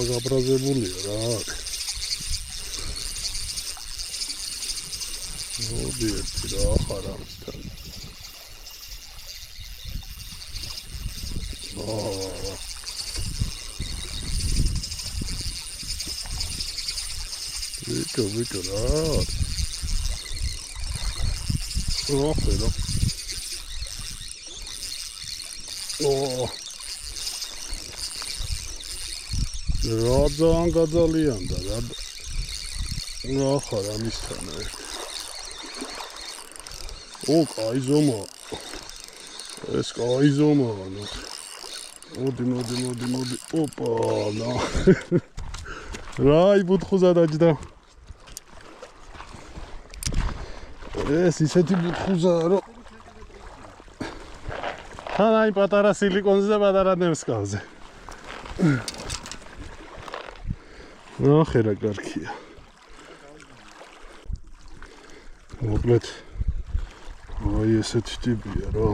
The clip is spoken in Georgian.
გაბრაზებულია რა არის. მოდი ერთი რა ახარ ამისთან. ვიტო რა არის. ხედავ. რა ძალიან გაძალიანდა რა. რა ხარ ამისთან ერთ. კაი ზომა. ეს კაი ზომა ანუ. მოდი. ოპა, ნა. რაი ბუთხუზა დაჯდა. ეს ისეთი ბუთხუზაა რომ თანაი პატარა სილიკონზე და პატარა ნევსკავზე. ნახე რა კარგია. მოკლედ აი ესეთი ტიპია რა.